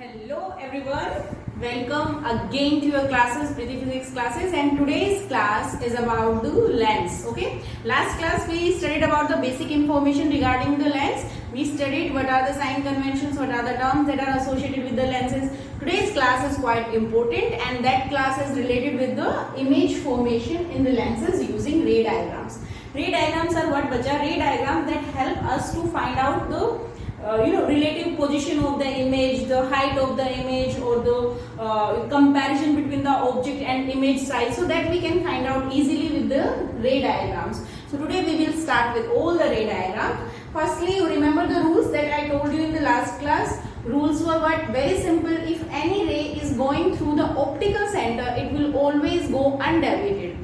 Hello everyone, welcome again to your classes, Priti Physics classes, and today's class is about the lens. Okay, last class we studied about the basic information regarding the lens. We studied what are the sign conventions, what are the terms that are associated with the lenses. Today's class is quite important and that class is related with the image formation in the lenses using ray diagrams. Ray diagrams are what bacha? Ray diagrams that help us to find out the relative position of the image, the height of the image, or the comparison between the object and image size, so that we can find out easily with the ray diagrams. So today we will start with all the ray diagrams. Firstly, you remember the rules that I told you in the last class. Rules were what? Very simple. If any ray is going through the optical center, it will always go undeviated,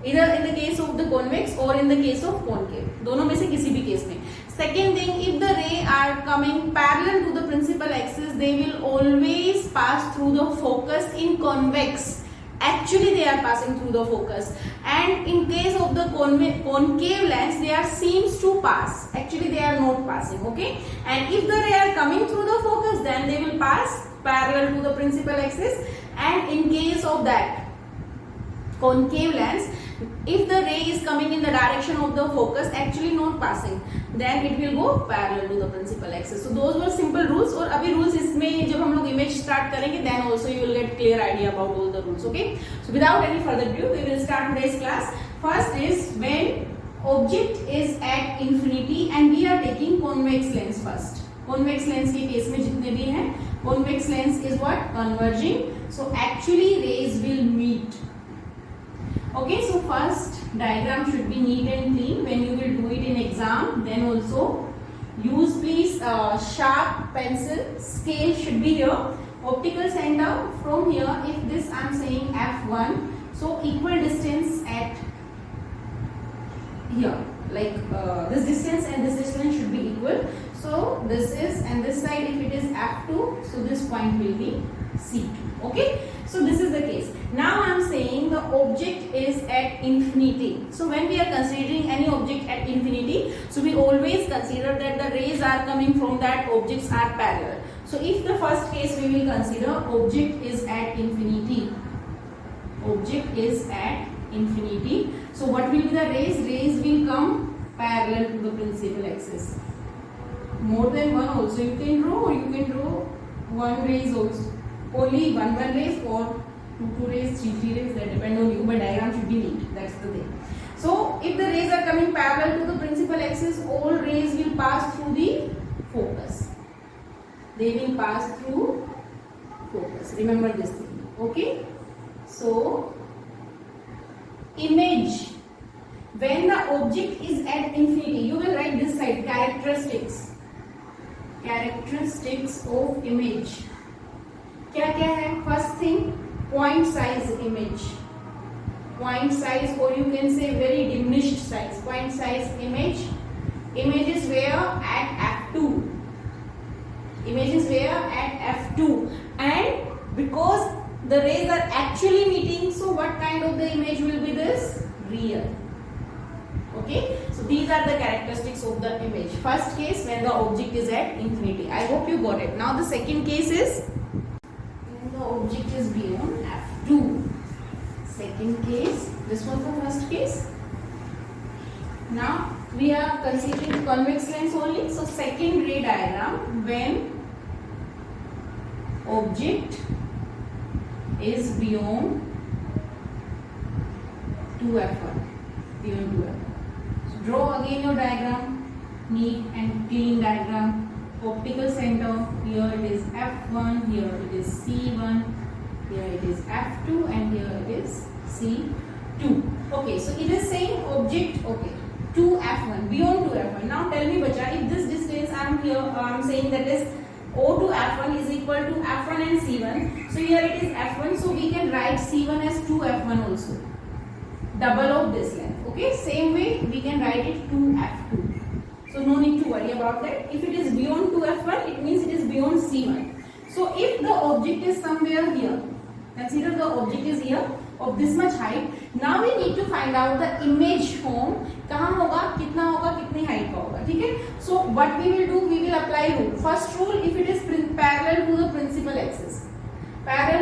either in the case of the convex or in the case of concave. दोनों में से किसी भी case में. Second thing, if the ray are coming parallel to the principal axis, they will always pass through the focus in convex. Actually, they are passing through the focus. And in case of the concave lens, they are seems to pass. Actually, they are not passing. Okay. And if the ray are coming through the focus, then they will pass parallel to the principal axis. And in case of that concave lens, if the ray is coming in the direction of the focus, actually not passing, then it will go parallel to the principal axis. So those were simple rules. और अभी rules इसमें जब हम लोग image start करेंगे, then also you will get clear idea about all the rules. Okay. So without any further ado, we will start today's class. First is when object is at infinity and we are taking convex lens first. Convex lens के case में जितने भी हैं, convex lens is what? Converging. So actually rays will meet. Okay, so first diagram should be neat and clean when you will do it in exam. Then also use please sharp pencil. Scale should be here. Optical center from here. If this I am saying f1, so equal distance at here. Like this distance and this distance should be equal. So this is, and this side if it is f2, so this point will be c2. Okay. So this is the case. Now I am saying the object is at infinity. So when we are considering any object at infinity, so we always consider that the rays are coming from that objects are parallel. So if the first case we will consider object is at infinity. Object is at infinity. So what will be the rays? Rays will come parallel to the principal axis. More than one also you can draw, or you can draw one rays also. Only one rays or two rays, three rays, that depend on you, but diagram should be neat. That's the thing. So if the rays are coming parallel to the principal axis, all rays will pass through the focus. They will pass through focus. Remember this thing. Okay. So image, when the object is at infinity, you will write this side, characteristics. Characteristics of image. क्या क्या है? First thing, point size image. Point size, or you can say very diminished size. Point size image. Image is where at f2. Image is where at f2. And because the rays are actually meeting, so what kind of the image will be this? Real. Okay. So these are the characteristics of the image. First case when the object is at infinity. I hope you got it. Now the second case is the object is beyond f2. Second case, this was the first case. Now we are considering convex lens only. So second ray diagram, when object is beyond 2f1. Beyond 2f1. So draw again your diagram, neat and clean diagram. Optical center, here it is f1, here it is c1, here it is f2, and here it is c2. Okay, so it is saying object, okay, to f1, beyond 2f1. Now tell me bacha, if this distance I am here, I am saying that is O to f1 is equal to f1 and c1. So here it is f1, so we can write c1 as 2f1 also. Double of this length. Okay, same way we can write it 2f2. So no need to worry about that. If it is beyond 2f1, it means it is beyond c1. So if the object is somewhere here, consider the object is here of this much height. Now we need to find out the image form. कहाँ होगा, कितना होगा, कितनी height का होगा, ठीक है? So what we will do, we will apply rule. First rule, if it is parallel to the principal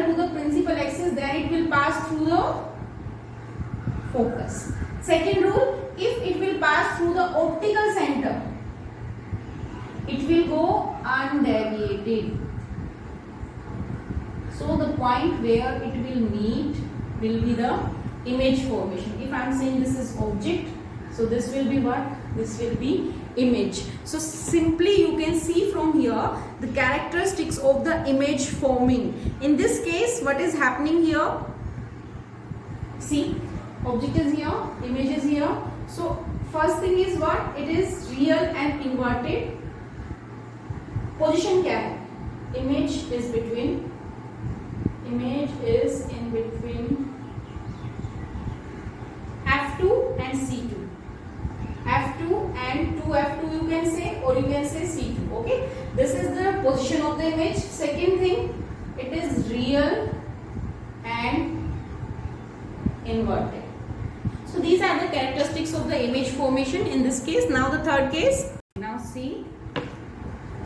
parallel to the principal axis, then it will pass through the focus. Second rule, if it will pass through the optical center, it will go undeviated. So the point where it will meet will be the image formation. If I am saying this is object, so this will be what? This will be image. So simply you can see from here the characteristics of the image forming. In this case, what is happening here? See, object is here, image is here. So first thing is what? It is real and inverted. Position क्या है? Image is in between F2 and C2. F2 and 2F2 you can say, or you can say C2. Okay, this is the position of the image. Second thing, it is real and inverted. So these are the characteristics of the image formation in this case. Now the third case. Now see.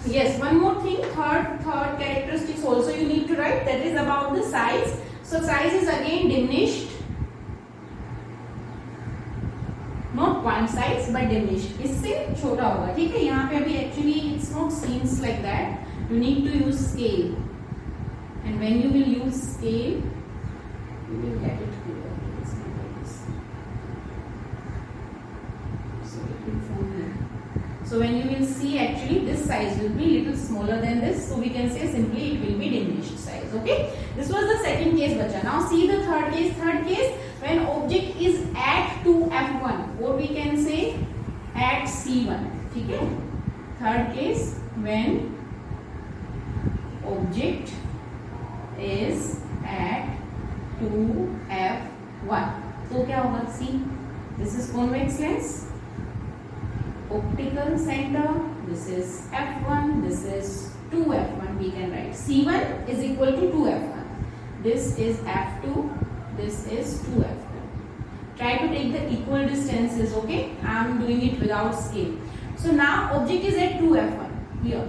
Yes, one more thing, third characteristics also you need to write, that is about the size. So size is again diminished, not point size but diminished. इससे छोटा होगा, ठीक है? यहाँ पे अभी actually it's not seems like that. You need to use scale, and when you will use scale, you will get it clear. It's not like this. So it will form here. So when you will see, actually this size will be little smaller than this. So we can say simply it will be diminished size. Okay. This was the second case, bacha. Now see the third case. Third case, when object is at 2F1, or we can say at C1. ठीक है? Third case, when object is at 2F1. तो क्या होगा? See, this is convex lens. Optical center, this is F1, this is 2F1, we can write C1 is equal to 2F1, this is F2, this is 2F2. Try to take the equal distances, okay? I am doing it without scale. So now object is at 2F1 here,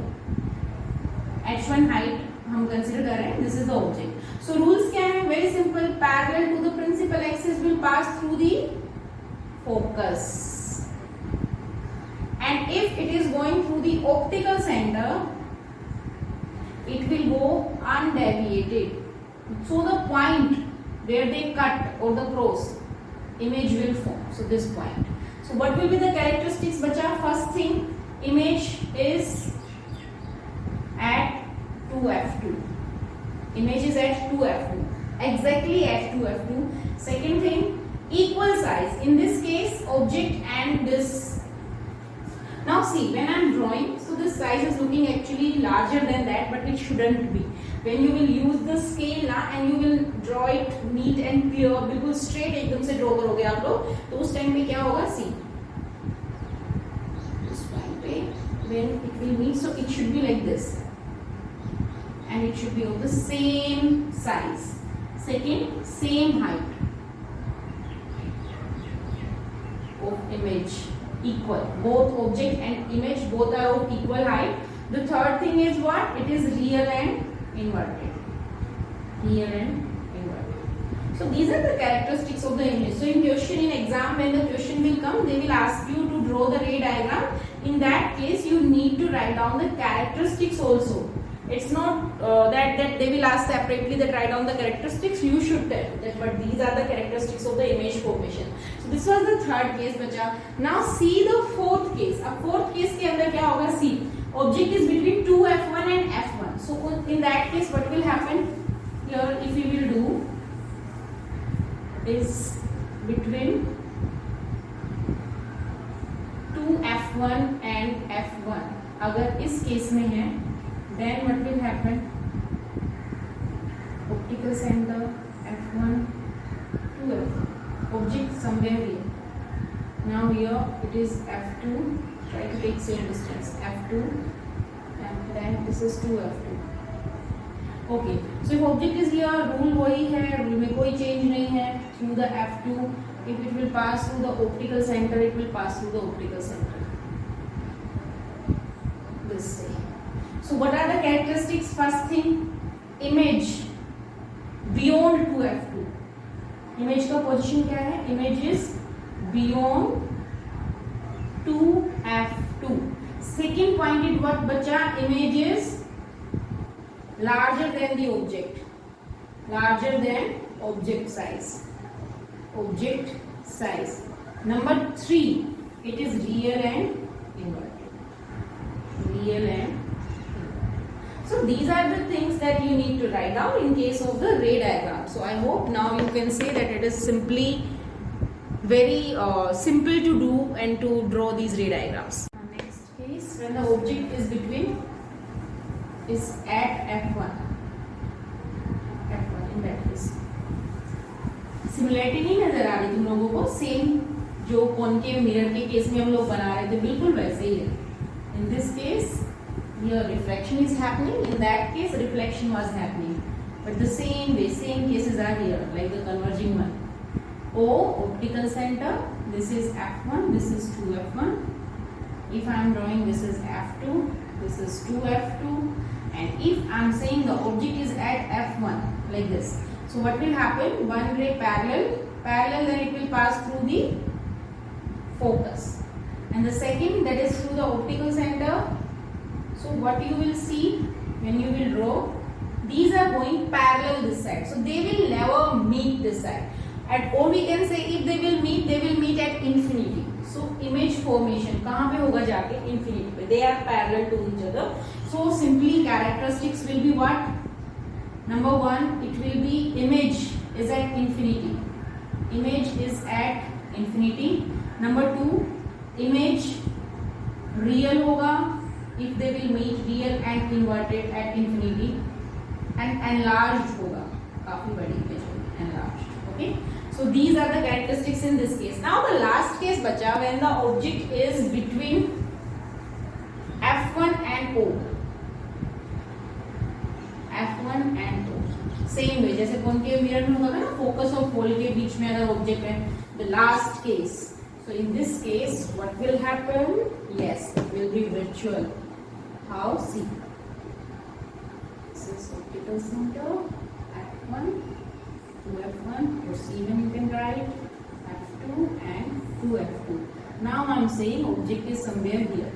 H1 height हम consider कर रहे हैं, this is the object. So rules क्या है? Very simple, parallel to the principal axis will pass through the focus. And if it is going through the optical center, it will go undeviated. So the point where they cut or the cross, image will form. So this point. So what will be the characteristics, bacha? First thing, image is at 2F2. Image is at 2F2. Exactly at 2F2. Second thing, equal size. In this case, object and this. Now see, when I am drawing, so this size is looking actually larger than that, but it shouldn't be. When you will use the scale ना, and you will draw it neat and clear, बिल्कुल straight एकदम से draw करोगे आप लोग, तो उस time पे क्या होगा? See, this point पे when it will meet, so it should be like this, and it should be of the same size. Second, same height of image. Equal, both object and image both are of equal height. The third thing is what? It is real and inverted. Real and inverted. So these are the characteristics of the image. So in question, in exam, when the question will come, they will ask you to draw the ray diagram. In that case, you need to write down the characteristics also. It's not that they will ask separately that write down the characteristics. You should tell that, but these are the characteristics of the image formation. So this was the third case, bacha. Now see the fourth case. अब fourth case के अंदर क्या होगा? See, object is between 2F1 and F1. So in that case, what will happen? Here, if we will do, is between 2F1 and F1. अगर इस case में है, then what will happen? Optical center F1 to F1. Object somewhere here. Now here it is F2. Try to take same distance. F2, and then this is 2F2. Okay. So if object is here, rule वही है, rule में कोई change नहीं है. Through the F2, if it will pass through the optical center, it will pass through the optical center. This way. So what are the characteristics? First thing, image position क्या है, image is beyond 2f2. Second point it what बचा, image is larger than the object, larger than object size, object size. Number 3, it is real and inverted, real and inverted. So these are the things that you need to write down in case of the ray diagram. So I hope now you can say that it is simply very simple to do and to draw these ray diagrams. Next case, when the object is between is at f1 in that case. Similarity नहीं नजर आ रही तुम लोगों को, same जो concave mirror के case में हम लोग बना रहे थे बिल्कुल वैसे ही है. In this case here refraction is happening, in that case reflection was happening, but the same way same cases are here like the converging one. O optical center, this is f1, this is 2f1. If I am drawing, this is f2, this is 2f2. And if I am saying the object is at f1 like this, so what will happen, one ray parallel, then it will pass through the focus, and the second that is through the optical center. So what you will see when you will draw, these are going parallel this side, so they will never meet this side. At all we can say, if they will meet at infinity. So image formation कहाँ पे होगा जाके, infinity पे. They are parallel to each other. So simply characteristics will be what? Number 1, it will be image is at infinity. Image is at infinity. Number 2, image real होगा if they will meet real and inverted at infinity, and enlarged होगा, काफी बड़ी image होगी, enlarged. Okay. So these are the characteristics in this case. Now the last case bacha, when the object is between f1 and O. f1 and O. Same way जैसे concave mirror में होगा ना, focus और पोल के बीच में अगर object है. The last case. So in this case, what will happen? Yes, it will be virtual. How? See. This is optical center, f1. 2f1, or even you can write f2 and 2f2. Now I am saying object is somewhere here.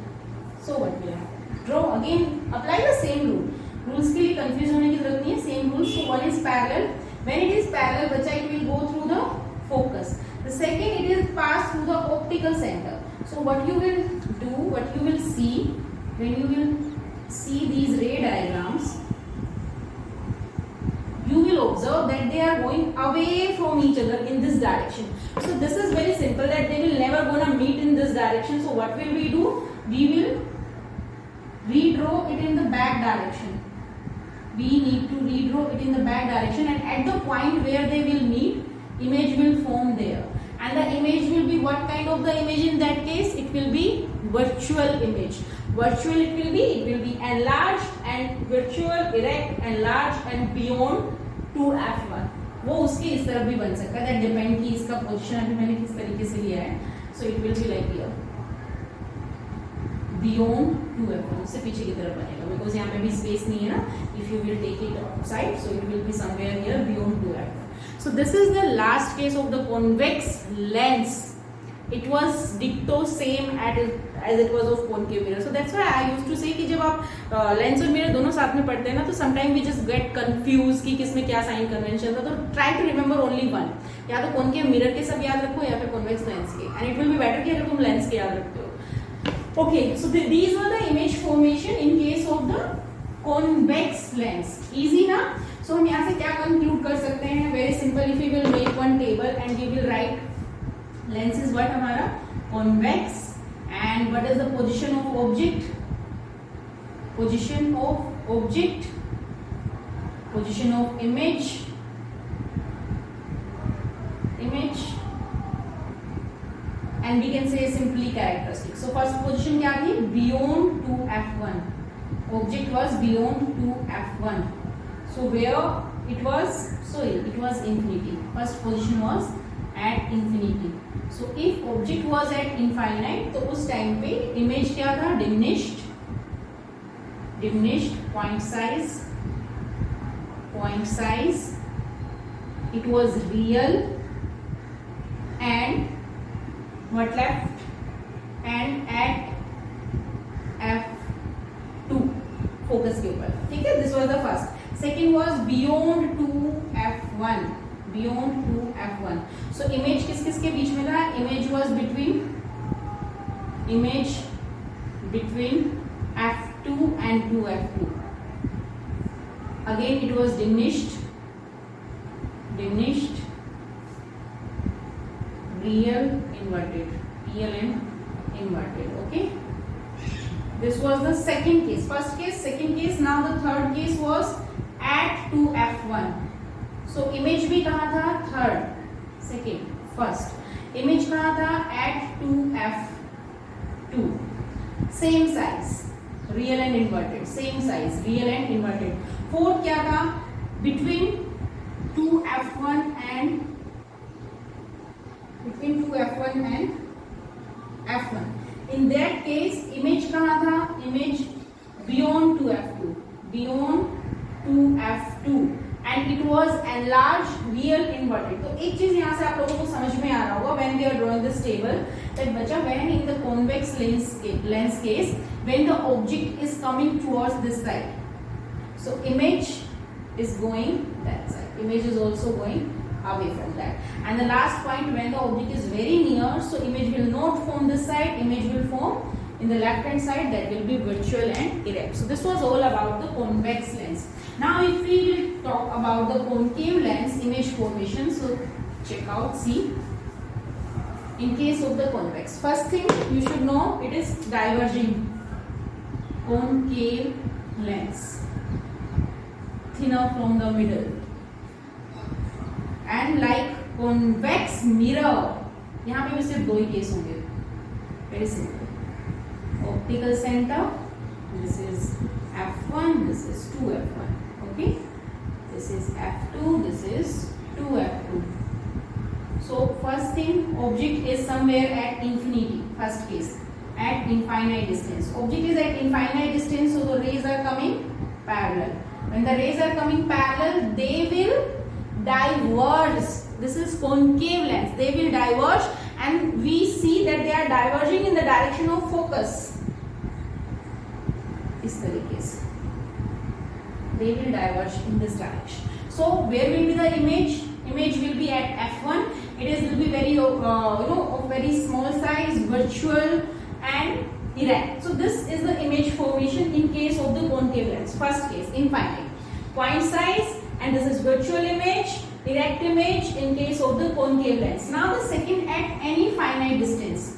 So what will happen? Draw again, apply the same rule. Rules के लिए confuse होने की जरूरत नहीं है. Same rules. So one is parallel. When it is parallel, बच्चा it will go through the focus. The second, it is pass through the optical center. So what you will do, what you will see when you will see these ray diagrams, you will observe that they are going away from each other in this direction. So this is very simple, that they will never gonna meet in this direction. So what will we do? We will redraw it in the back direction. We need to redraw it in the back direction, and at the point where they will meet, image will form there. And the image will be what kind of the image in that case? It will be virtual image. Virtual it will be enlarged and virtual, erect, enlarged and beyond 2f1. वो उसके इस तरफ भी बन सकता है. That depend कि इसका पोजीशन अभी मैंने किस तरीके से लिया है. So it will be like here, beyond 2f1. उससे पीछे की तरफ बनेगा, because यहाँ पे भी स्पेस नहीं है ना. If you will take it outside, so it will be somewhere here beyond 2f1. So this is the last case of the convex lens. It was ditto same as it was of concave mirror. So that's why I used to say कि जब आप lens और mirror दोनों साथ में पढ़ते हैं ना, तो sometimes we just get confused कि किसमें क्या साइन कन्वेंशन था. तो try to remember only one. या तो concave mirror के सब याद रखो, या फिर convex lens के. And it will be better कि अगर तुम lens के याद रखते हो. Okay, so these were the image formation in case of the convex lens. Easy ना? So हम यहाँ से क्या conclude कर सकते हैं? Very simple. If we will make one table and we will write lens is what हमारा convex, and what is the position of object? Position of object, position of image, and we can say simply characteristics. So first position क्या थी? Beyond 2f1. Object was beyond 2f1. So where it was? Sorry, it was infinity. First position was at infinity. So if object was at infinite, तो उस time पे image क्या था? Diminished point size. It was real and what left, and at f2 focus के ऊपर, ठीक है. This was the first. Second was beyond to f1, beyond to f1. So image किस किस के बीच में था? Image was between f2 and 2f2. Again it was diminished, real and inverted. Okay, this was the second case. First case, second case. Now the third case was at 2f1. so image भी कहाँ था? third, second, first. image कहाँ था? at 2f2. same size, real and inverted. same size, real and inverted. fourth क्या था? between 2f1 and f1. in that case image कहाँ था? image beyond 2f2 and it was enlarged, real, inverted. तो एक चीज यहाँ से आप लोगों को समझ में आ रहा होगा when they are drawing this table that बच्चा when in the convex lens case when the object is coming towards this side, so image is going that side, image is also going away from that. And the last point, when the object is very near, so image will not form this side, image will form in the left hand side, that will be virtual and erect. So this was all about the convex lens. Now if we will talk about the concave lens image formation, so check out, see. In case of the convex, first thing you should know, it is diverging concave lens, thinner from the middle. And like convex mirror, यहाँ पे भी सिर्फ दो ही case होंगे. Very simple. Optical center, this is f1, this is 2f1. Okay, this is f2, this is 2f2. So first thing, object is somewhere at infinity. First case, at infinite distance. Object is at infinite distance, so the rays are coming parallel. When the rays are coming parallel, they will diverge. This is concave lens. They will diverge, and we see that they are diverging in the direction of focus. इस तरीके से they will diverge in this direction. So where will be the image? Image will be at f1. It will be very of very small size, virtual and erect. So this is the image formation in case of the concave lens. First case, infinite. Point size, and this is virtual image, erect image in case of the concave lens. Now the second, at any finite distance.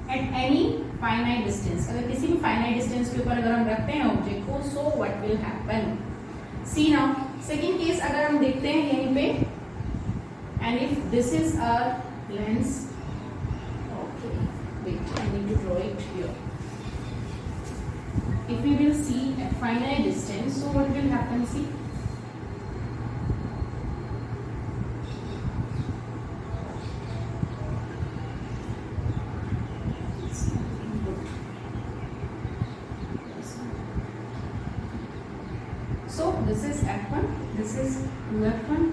At any finite distance. अगर किसी भी finite distance के ऊपर अगर हम रखते हैं object को, so what will happen? See now, second case अगर हम देखते हैं यहीं पे, and if this is our lens, okay, wait, I need to draw it here. If we will see at finite distance, so what will happen? See. So this is f1, this is 2f1,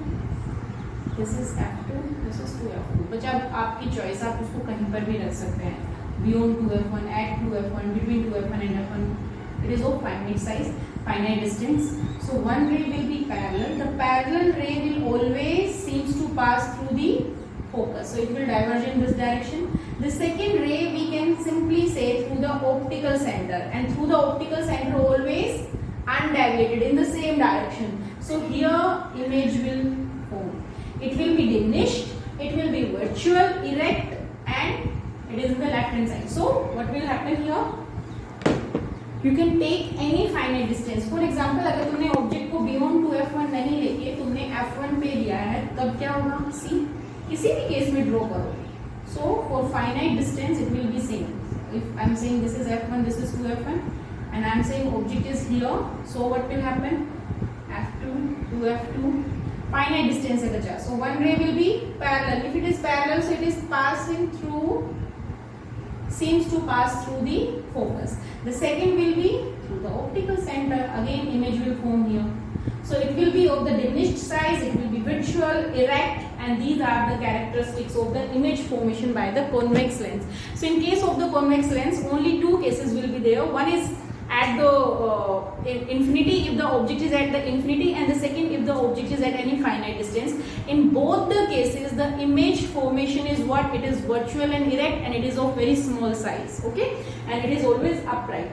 this is f2, this is 2f2. बच्चा आपकी choice, आप उसको कहीं पर भी रख सकते हैं. Beyond 2f1, at 2f1, between 2f1 and f1. It is of finite size, finite distance. So one ray will be parallel. The parallel ray will always seems to pass through the focus. So it will diverge in this direction. The second ray we can simply say through the optical center, and through the optical center always undeviated in the same direction. So here image will form. It will be diminished, it will be virtual, erect, and it is in the left hand side. So what will happen here? You can take any finite distance. For example, अगर तुमने object को beyond 2f1 नहीं लेके तुमने f1 पे लिया है, तब क्या होगा? See, किसी भी केस में draw करो. So for finite distance it will be same. If I am saying this is f1, this is 2f1, and I am saying object is here, so what will happen? f2, 2f2, finite distance है बच्चा. So one ray will be parallel. If it is parallel, so it is passing through, seems to pass through the focus. The second will be through the optical center. Again image will form here. So it will be of the diminished size, it will be virtual, erect, and these are the characteristics of the image formation by the convex lens. So in case of the convex lens, only two cases will be there. One is at the infinity, if the object is at the infinity, and the second if the object is at any finite distance. In both the cases, the image formation is what? It is virtual and erect, and it is of very small size, okay, and it is always upright.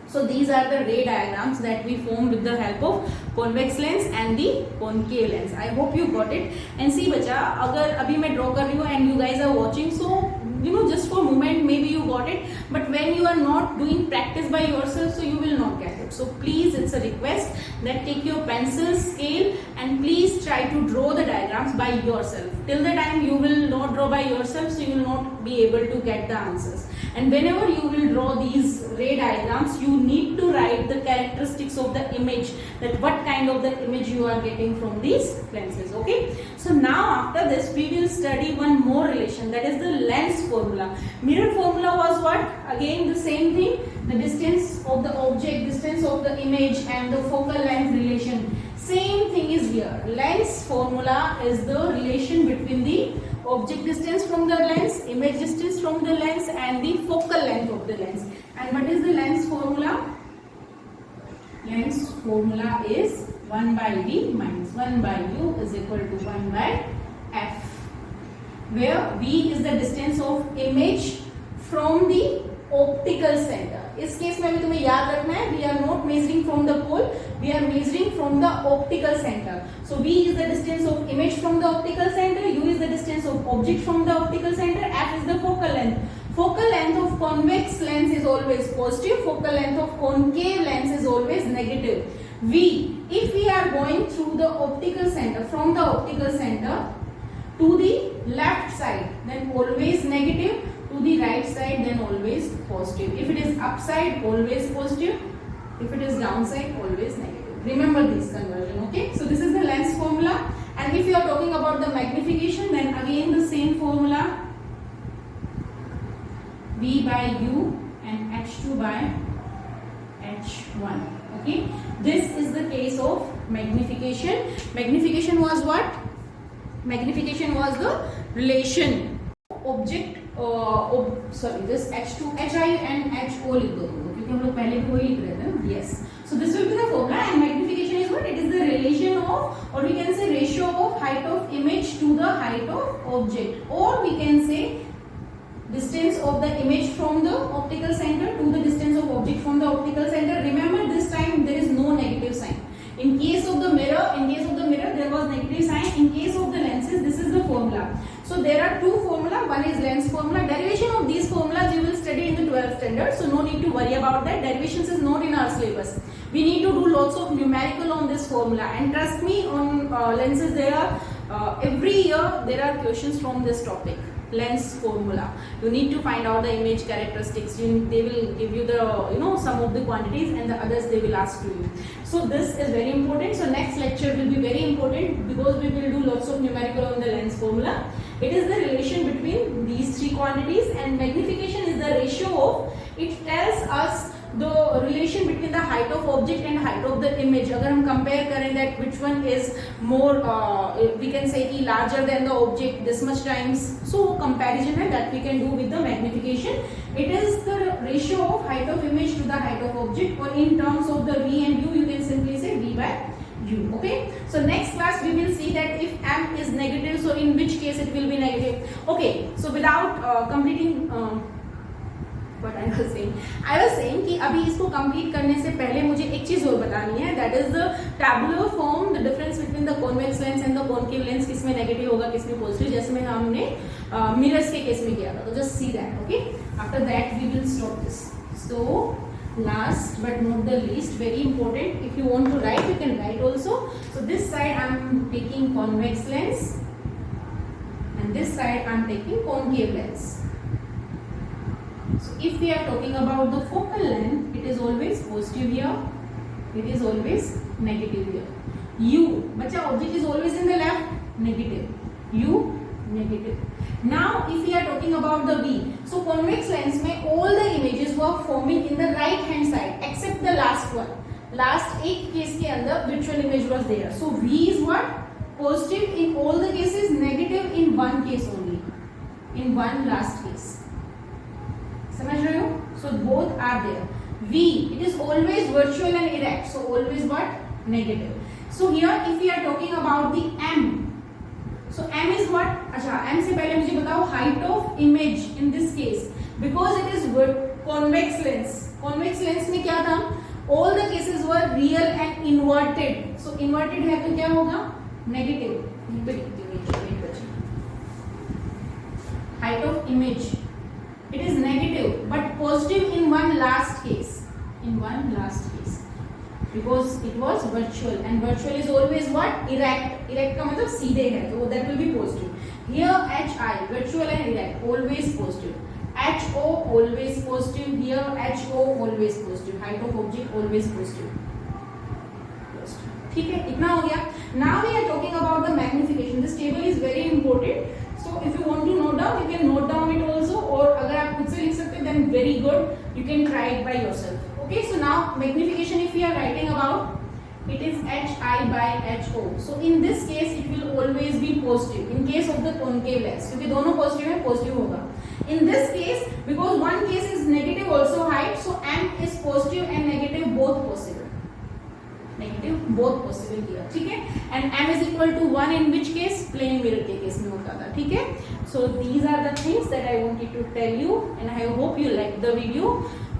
So these are the ray diagrams that we form with the help of convex lens and the concave lens. I hope you got it. And see बच्चा, अगर अभी मैं draw कर रही हूँ and you guys are watching, so you know, just for a moment maybe you got it, but when you are not doing practice by yourself, so you will not get it. So please, it's a request that take your pencil, scale, and please try to draw the diagrams by yourself. Till the time you will not draw by yourself, so you will not be able to get the answers. And whenever you will draw these ray diagrams, you need to write the characteristics of the image, that what kind of the image you are getting from these lenses, okay. So now after this we will study one more relation, that is the lens formula. Mirror formula was what? Again the same thing, the distance of the object, distance of the image, and the focal length relation. Same thing is here. Lens formula is the relation between the object distance from the lens, image distance from the lens, and the focal length of the lens. And what is the lens formula? Lens formula is 1 by v minus 1 by u is equal to 1 by f, where v is the distance of image from the optical center. इस case में भी तुम्हें याद रखना है, we are not measuring from the pole, we are measuring from the optical center. So v is the distance of image from the optical center, u is the distance of object from the optical center, f is the focal length. Focal length of convex lens is always positive, focal length of concave lens is always negative. V, if we are going through the optical center, from the optical center to the left side, then always negative, to the right side, then always positive. If it is upside, always positive. If it is downside, always negative. Remember this conversion, okay? So this is the lens formula. And if you are talking about the magnification, then again the same formula, v by u and h2 by h1, okay? This is the case of magnification. Magnification was what? Magnification was the relation object, this h2, hi and ho लिख दो क्योंकि हम लोग पहले भी वही लिख रहे थे ना. Yes. So this will be the formula, and magnification is what? It is the relation of, or we can say ratio of height of image to the height of object, or we can say distance of the image from the optical center to the distance of object from the optical center. Remember, this time there is no negative sign. In case of the mirror, there was negative sign. In case of the lenses, this is the formula. So there are two formula. One is lens formula. Derivation of these formulas you will study in the 12th standard. So no need to worry about that. Derivations is not in our syllabus. We need to do lots of numerical on this formula. And trust me, on lenses there are every year there are questions from this topic. Lens formula. You need to find out the image characteristics. They will give you the some of the quantities, and the others they will ask to you. So this is very important. So next lecture will be very important because we will do lots of numerical on the lens formula. It is the relation between these three quantities, and magnification is the ratio of, it tells us the relation between the height of object and height of the image. अगर हम compare करें that which one is more, we can say कि larger than the object this much times. So comparison है that we can do with the magnification. It is the ratio of height of image to the height of object, or in terms of the v and u, you can simply say v by u. Okay. So next class we will see that if m is negative, so in which case it will be negative. Okay. So without completing what I was saying कि अभी इसको complete करने से पहले मुझे एक चीज और बतानी है, that is the tabular form, the difference between the convex lens and the concave lens, किसमें नेगेटिव होगा किसमें पॉजिटिव, जैसे में हमने मिरर्स के केस में किया था. तो just see that. Okay, after that we will stop this. So last but not the least, very important, if you want to write you can write also. So this side I am taking convex lens and this side I am taking concave lens. So if we are talking about the focal length, it is always positive here, it is always negative here. U, bacha, object is always in the left, negative. U, negative. Now if we are talking about the V, so convex lens में all the images were forming in the right hand side except the last one. Last एक case के अंदर virtual image was there. So V is what? positive in all the cases, negative in one case only, in one last case. समझ रहे हो? So both are there. V, it is always virtual and erect, so always what? Negative. So here if we are talking about the M, so M is what? अच्छा, M से पहले मुझे बताओ height of image in this case, because it is convex lens. Convex lens में क्या था? All the cases were real and inverted. So inverted है तो क्या होगा? Negative. यहीं पे लिखती हूँ height of image. It is negative, but positive in one last case. In one last case, because it was virtual, and virtual is always what? Erect. Erect का मतलब सीधे है, तो that will be positive. Here HI, virtual and erect, always positive. HO always positive. Here HO always positive. Height of object always positive. ठीक है, इतना हो गया. Now we are talking about the magnification. This table is very important. So if you want to note down, you can note down it also. और अगर आप खुद से लिख सकते हैं, then very good. You can try it by yourself. Okay. So now magnification, if we are writing about, it is HI by HO. So in this case, it will always be positive. In case of the concave lens, क्योंकि दोनों positive है, positive होगा. In this case, because one case is negative also height, so M is positive and negative both possible. Negative both possible here. ठीक है? And M is equal to 1 in which case? Plane mirror के case में होता था. ठीक है? So these are the things that I wanted to tell you, and I hope you liked the video,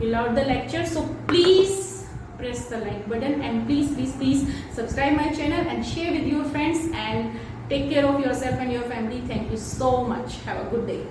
you loved the lecture. So please press the like button, and please subscribe my channel and share with your friends, and take care of yourself and your family. Thank you so much. Have a good day.